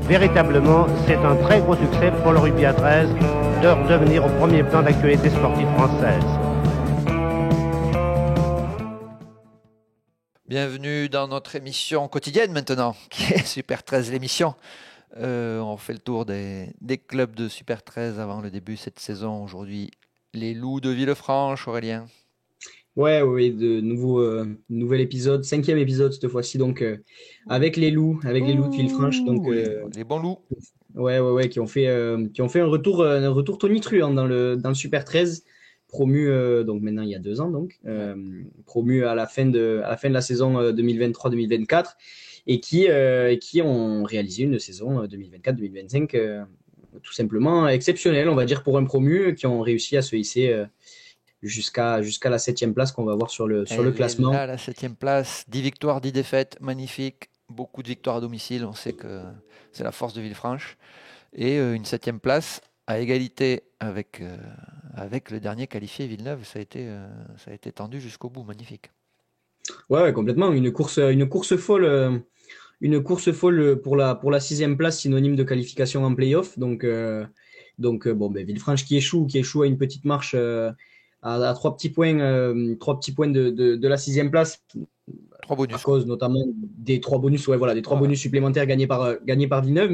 Véritablement, c'est un très gros succès pour le rugby à 13 de redevenir au premier plan d'actualité sportive française. Bienvenue dans notre émission quotidienne maintenant, qui est Super 13 l'émission. On fait le tour des clubs de Super 13 avant le début de cette saison. Aujourd'hui, les Loups de Villefranche, Aurélien. Ouais, oui, nouvel épisode, 5e épisode cette fois-ci, donc avec les loups de Villefranche, donc Les bons loups. ouais, qui ont fait un retour tonitruant dans le Super 13, promu donc maintenant il y a 2 ans, donc promu à la fin de la saison 2023-2024 et qui ont réalisé une saison 2024-2025 tout simplement exceptionnelle, on va dire, pour un promu, qui ont réussi à se hisser jusqu'à la 7e place qu'on va voir sur le classement. Là, la 7e place, 10 victoires, 10 défaites, magnifique. Beaucoup de victoires à domicile, on sait que c'est la force de Villefranche. Et une 7e place à égalité avec le dernier qualifié, Villeneuve. Ça a été tendu jusqu'au bout, magnifique. Ouais, complètement. Une course folle pour la 6e place, synonyme de qualification en play-off. Donc bon, Villefranche qui échoue à une petite marche à 3 petits points de la 6e place. 3 bonus. À cause notamment des 3 bonus, des 3 bonus supplémentaires gagnés par Villeneuve,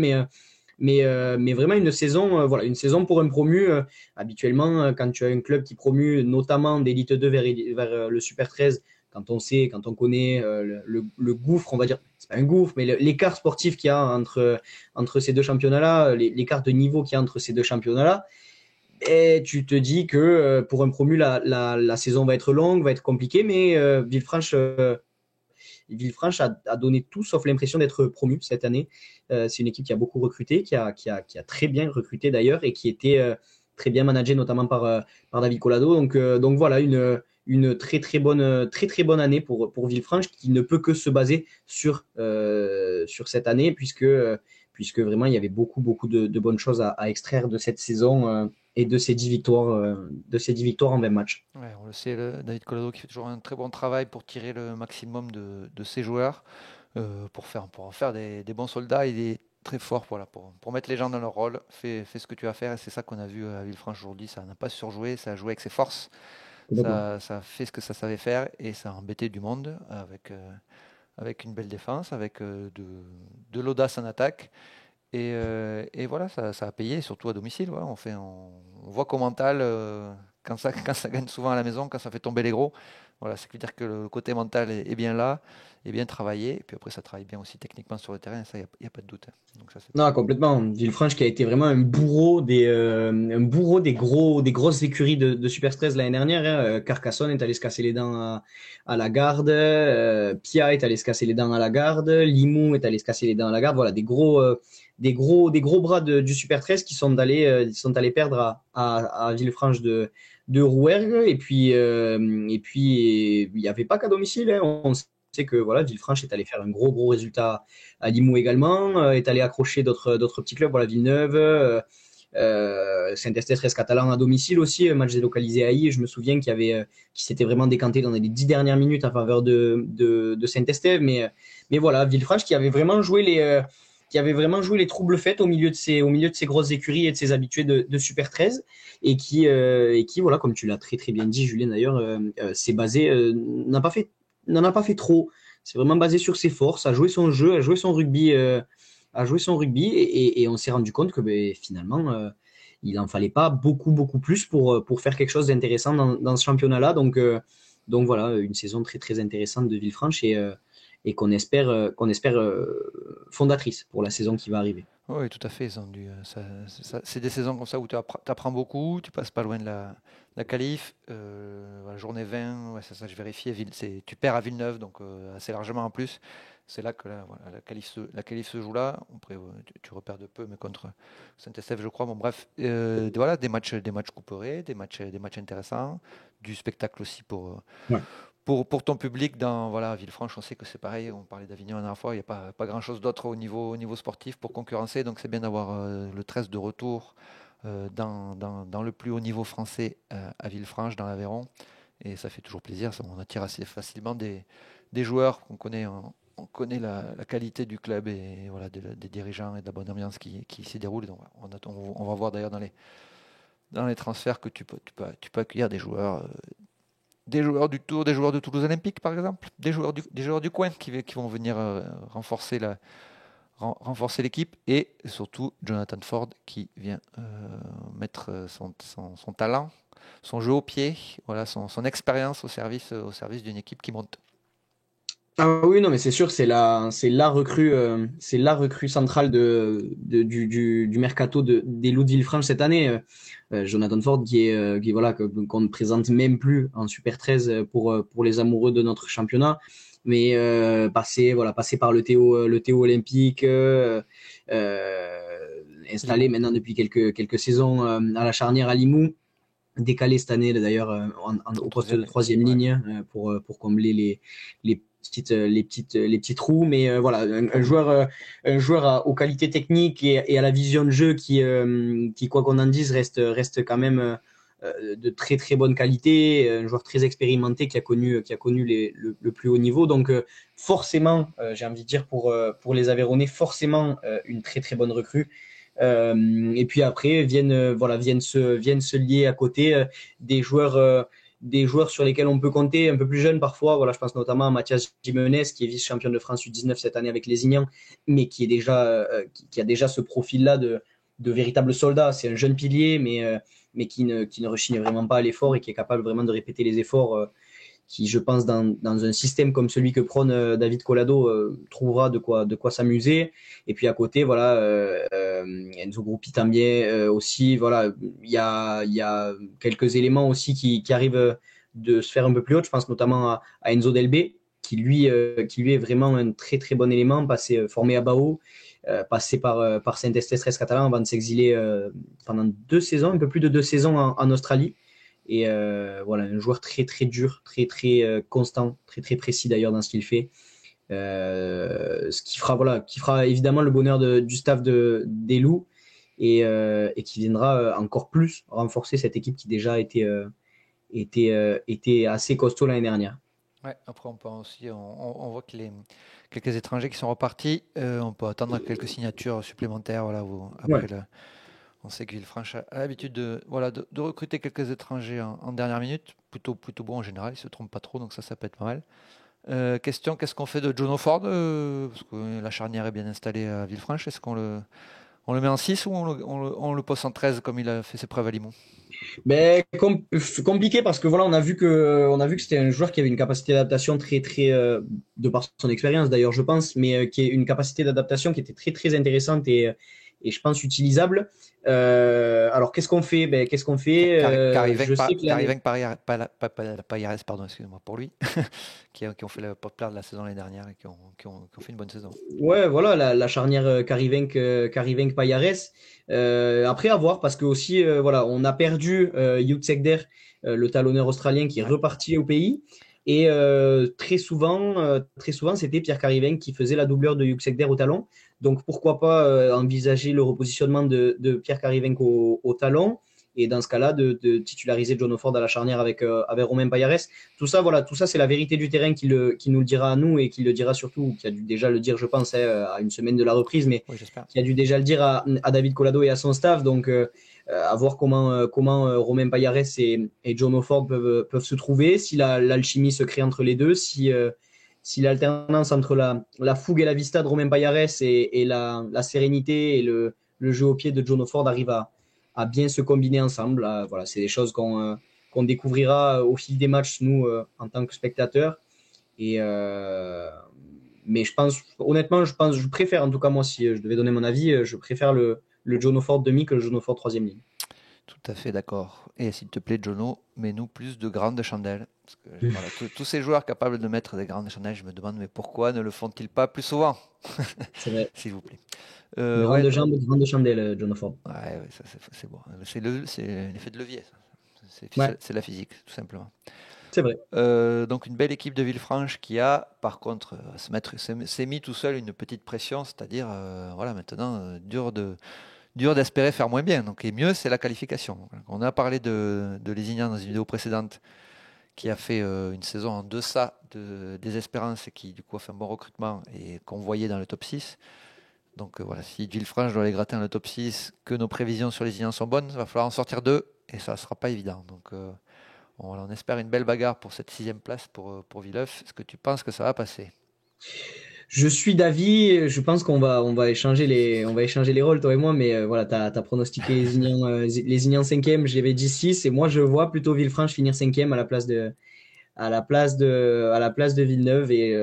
mais vraiment une saison pour un promu. Habituellement, quand tu as un club qui promue notamment d'élite 2 vers le Super 13, quand on connaît le gouffre, on va dire, c'est pas un gouffre, mais l'écart sportif qu'il y a entre ces deux championnats-là, l'écart de niveau qu'il y a entre ces deux championnats-là, et tu te dis que pour un promu, la saison va être longue, va être compliquée, mais Villefranche a donné tout sauf l'impression d'être promu cette année. C'est une équipe qui a beaucoup recruté, qui a très bien recruté d'ailleurs, et qui était très bien managée notamment par David Collado. Donc voilà, une très bonne année pour Villefranche, qui ne peut que se baser sur cette année, puisque vraiment il y avait beaucoup de bonnes choses à extraire de cette saison et de ces 10 victoires en 20 matchs. Ouais, on le sait, David Collado qui fait toujours un très bon travail pour tirer le maximum de ses joueurs, pour en faire des bons soldats. Il est très fort, voilà, pour mettre les gens dans leur rôle. Fais ce que tu as à faire, et c'est ça qu'on a vu à Villefranche aujourd'hui. Ça n'a pas surjoué, ça a joué avec ses forces. Ça a fait ce que ça savait faire, et ça a embêté du monde avec une belle défense, avec de l'audace en attaque. Et voilà, ça a payé, surtout à domicile. Ouais. On voit qu'au mental, quand ça gagne souvent à la maison, quand ça fait tomber les gros, voilà, c'est dire que le côté mental est bien là, est bien travaillé. Et puis après, ça travaille bien aussi techniquement sur le terrain, ça, il n'y a pas de doute. Donc ça, Non, complètement. Villefranche qui a été vraiment un bourreau des grosses écuries de Super 13 l'année dernière. Carcassonne est allé se casser les dents à la Garde. Pia est allé se casser les dents à la Garde. Limoux est allé se casser les dents à la Garde. Voilà, des gros bras du Super 13 qui sont allés perdre à Villefranche de Rouergue. Et puis il n'y avait pas qu'à domicile. On sait que voilà, Villefranche est allé faire un gros résultat à Limoux également, est allé accrocher d'autres petits clubs, voilà, Villeneuve, Saint-Estèphe Catalan à domicile aussi, match délocalisé à I. Je me souviens qui s'était vraiment décanté dans les 10 dernières minutes en faveur de Saint-Estèphe, mais voilà, Villefranche qui avait vraiment joué les troubles faits au milieu de ces grosses écuries et de ses habitués de Super 13, et qui voilà, comme tu l'as très bien dit, Julien, d'ailleurs, s'est basé, n'en a pas fait trop. C'est vraiment basé sur ses forces, à jouer son jeu, à jouer son rugby, et on s'est rendu compte que finalement, il en fallait pas beaucoup plus pour faire quelque chose d'intéressant dans ce championnat-là. Donc voilà, une saison très intéressante de Villefranche, et qu'on espère fondatrice pour la saison qui va arriver. oui, tout à fait. C'est des saisons comme ça où tu apprends beaucoup, tu passes pas loin de la qualif. Voilà, journée 20, ouais, c'est ça, je vérifiais. Tu perds à Villeneuve, donc assez largement en plus. C'est là que voilà, la qualif se joue là. Après, tu repères de peu, mais contre Saint-Estèphe, je crois. Bon, bref, voilà, des matchs couperés, des matchs intéressants, du spectacle aussi Ouais. pour ton public. Voilà, Villefranche, on sait que c'est pareil. On parlait d'Avignon la dernière fois. Il n'y a pas grand-chose d'autre au niveau sportif pour concurrencer. Donc c'est bien d'avoir le 13 de retour dans le plus haut niveau français à Villefranche, dans l'Aveyron. Et ça fait toujours plaisir. On attire assez facilement des joueurs qu'on connaît on connaît la qualité du club et voilà, des dirigeants et de la bonne ambiance qui s'y déroule. Donc, on va voir d'ailleurs dans les transferts que tu peux accueillir des joueurs du Tour, des joueurs de Toulouse Olympique par exemple, des joueurs du coin qui vont venir renforcer l'équipe, et surtout Jonathan Ford qui vient mettre son talent, son jeu au pied, voilà, son expérience au service d'une équipe qui monte. Ah oui, non, mais c'est sûr, c'est la recrue, centrale du mercato des Loups de Villefranche cette année. Jonathan Ford, voilà, qu'on ne présente même plus en Super 13 pour les amoureux de notre championnat, mais passé par le Théo Olympique, installé maintenant depuis quelques saisons à la charnière à Limoux, décalé cette année d'ailleurs au poste de troisième ligne pour combler les petits trous, mais voilà, un joueur aux qualités techniques et à la vision de jeu qui quoi qu'on en dise reste quand même de très très bonne qualité, un joueur très expérimenté qui a connu le plus haut niveau. Donc forcément, j'ai envie de dire pour les Aveyronnais, forcément une très très bonne recrue. Et puis après viennent se lier à côté des joueurs sur lesquels on peut compter, un peu plus jeunes parfois. Voilà, je pense notamment à Mathias Jimenez, qui est vice-champion de France U19 cette année avec Lézignan, mais qui a déjà ce profil-là de véritable soldat. C'est un jeune pilier, mais qui ne rechigne vraiment pas à l'effort et qui est capable vraiment de répéter les efforts, qui, je pense, dans un système comme celui que prône David Collado, trouvera de quoi s'amuser. Et puis à côté, voilà, Enzo Gruppi-Tambien aussi. Voilà, il y a quelques éléments aussi qui arrivent de se faire un peu plus haut. Je pense notamment à Enzo Delbé, qui lui est vraiment un très très bon élément, formé à Bao, passé par Saint-Estève Catalan avant de s'exiler pendant 2 saisons, un peu plus de 2 saisons en Australie. Et voilà, un joueur très très dur, très très constant, très très précis d'ailleurs dans ce qu'il fait. Ce qui fera évidemment le bonheur du staff des Loups, et qui viendra encore plus renforcer cette équipe qui déjà était assez costaud l'année dernière. Ouais, après on peut aussi, on voit que quelques étrangers qui sont repartis, on peut attendre quelques signatures supplémentaires. Voilà, après on sait que Villefranche a l'habitude de recruter quelques étrangers en dernière minute, plutôt bon en général, ils se trompent pas trop, donc ça peut être pas mal. Question, qu'est-ce qu'on fait de Jono Ford, parce que la charnière est bien installée à Villefranche, est-ce qu'on le met en 6 ou on le pose en 13 comme il a fait ses preuves à Limoux? Ben, compliqué, parce que voilà, on a vu que c'était un joueur qui avait une capacité d'adaptation très très de par son expérience d'ailleurs, je pense, mais qui est une capacité d'adaptation qui était très très intéressante et je pense utilisable. Alors qu'est-ce qu'on fait? Cariveng Payares, pardon, excusez-moi pour lui, qui ont fait le porte-plaire de la saison l'année dernière et qui ont fait une bonne saison. Ouais, voilà, la charnière Karivenk Payares. Après, à voir, parce que aussi, voilà, on a perdu Yuksekder, le talonneur australien qui est reparti au pays. Et très souvent, c'était Pierre Karivenk qui faisait la doubleur de Yuksekder au talon. Donc pourquoi pas envisager le repositionnement de Pierre Karivenk au talon, et dans ce cas-là de titulariser John Ford à la charnière avec Romain Payares. Tout ça, c'est la vérité du terrain qui nous le dira à nous, et qui le dira surtout, qui a dû déjà le dire, je pense, à une semaine de la reprise, mais oui, j'espère, qui a dû déjà le dire à David Collado et à son staff. Donc à voir comment Romain Payares et John Ford peuvent se trouver, si l'alchimie se crée entre les deux, si l'alternance entre la fougue et la vista de Romain Payares et la sérénité et le jeu au pied de John Ford arrive à bien se combiner ensemble. Voilà, c'est des choses qu'on découvrira au fil des matchs, nous, en tant que spectateurs. Mais je préfère, en tout cas moi, si je devais donner mon avis, je préfère le John Ford demi que le John Ford troisième ligne. Tout à fait d'accord. Et s'il te plaît, Jono, mets-nous plus de grandes chandelles. Parce que, voilà, tous ces joueurs capables de mettre des grandes chandelles, je me demande, mais pourquoi ne le font-ils pas plus souvent? C'est vrai. S'il vous plaît. Grande jambe, grande chandelle, John Ford. Ouais, ça c'est bon. C'est l'effet de levier. C'est la physique, tout simplement. C'est vrai. Donc une belle équipe de Villefranche qui a, par contre, s'est mis tout seul une petite pression, c'est-à-dire, voilà, maintenant, dur d'espérer faire moins bien. Donc, et mieux, c'est la qualification. On a parlé de Lézignan dans une vidéo précédente, qui a fait une saison en deçà des espérances et qui du coup a fait un bon recrutement et qu'on voyait dans le top 6. Donc voilà, si Villefranche doit aller gratter dans le top 6, que nos prévisions sur les Ignans sont bonnes, il va falloir en sortir 2 et ça ne sera pas évident. Donc on espère une belle bagarre pour cette 6e place pour Villeuf. Est-ce que tu penses que ça va passer? Je suis d'avis, je pense on va échanger les rôles, toi et moi, mais voilà, t'as pronostiqué les Ignans 5e, j'avais dit 6, et moi je vois plutôt Villefranche finir 5e à la place de Villeneuve, et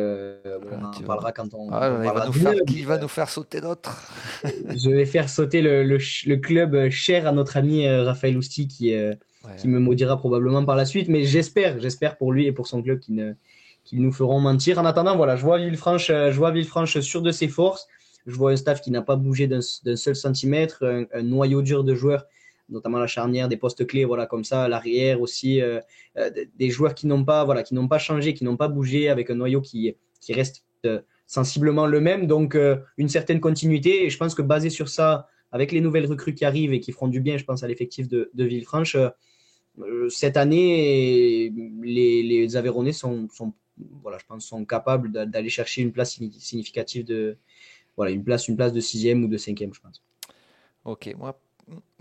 on en parlera quand on il va parlera nous de faire, Villeneuve. qui va nous faire sauter d'autres? Je vais faire sauter le club cher à notre ami Raphaël Ousti qui me maudira probablement par la suite, mais j'espère pour lui et pour son club qu'ils nous feront mentir. En attendant, voilà, je vois Villefranche sûr de ses forces. Je vois un staff qui n'a pas bougé d'un seul centimètre, un noyau dur de joueurs, notamment la charnière, des postes clés, voilà, comme ça, l'arrière aussi, des joueurs qui n'ont pas changé, qui n'ont pas bougé, avec un noyau qui reste sensiblement le même. Donc, une certaine continuité. Et je pense que basé sur ça, avec les nouvelles recrues qui arrivent et qui feront du bien, je pense, à l'effectif de Villefranche, cette année, les Aveyronnais voilà, je pense, sont capables d'aller chercher une place significative voilà, une place de 6e ou de 5e, je pense. Ok, moi,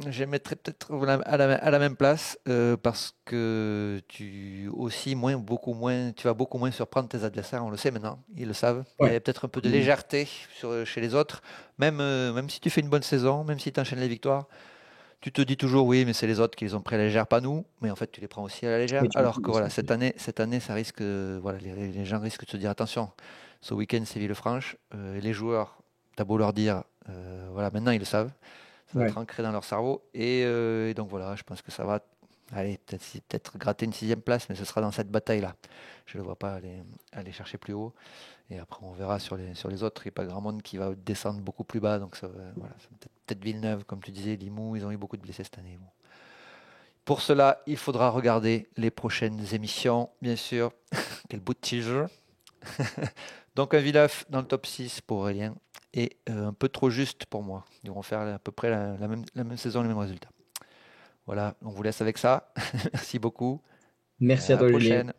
je les mettrais peut-être à la même place parce que tu vas beaucoup moins surprendre tes adversaires, on le sait maintenant, ils le savent. Ouais. Il y a peut-être un peu de légèreté chez les autres, même si tu fais une bonne saison, même si tu enchaînes les victoires. Tu te dis toujours oui, mais c'est les autres qui les ont pris à la légère, pas nous. Mais en fait, tu les prends aussi à la légère. Oui, alors que voilà, cette année, ça risque, voilà, les gens risquent de se dire attention. Ce week-end, c'est Villefranche. Les joueurs, t'as beau leur dire, voilà, maintenant ils le savent. Ça va être ancré dans leur cerveau. Et donc voilà, je pense que ça va. Allez, peut-être gratter une 6e place, mais ce sera dans cette bataille-là. Je ne le vois pas aller chercher plus haut. Et après, on verra sur les autres. Il n'y a pas grand monde qui va descendre beaucoup plus bas. Donc, voilà, peut-être Villeneuve, comme tu disais, Limoux, ils ont eu beaucoup de blessés cette année. Bon. Pour cela, il faudra regarder les prochaines émissions, bien sûr. Quel beau teaser. Donc, un Villeuf dans le top 6 pour Aurélien. Et un peu trop juste pour moi. Ils vont faire à peu près la même saison, les mêmes résultats. Voilà, on vous laisse avec ça. Merci beaucoup. Merci à toi, Julien.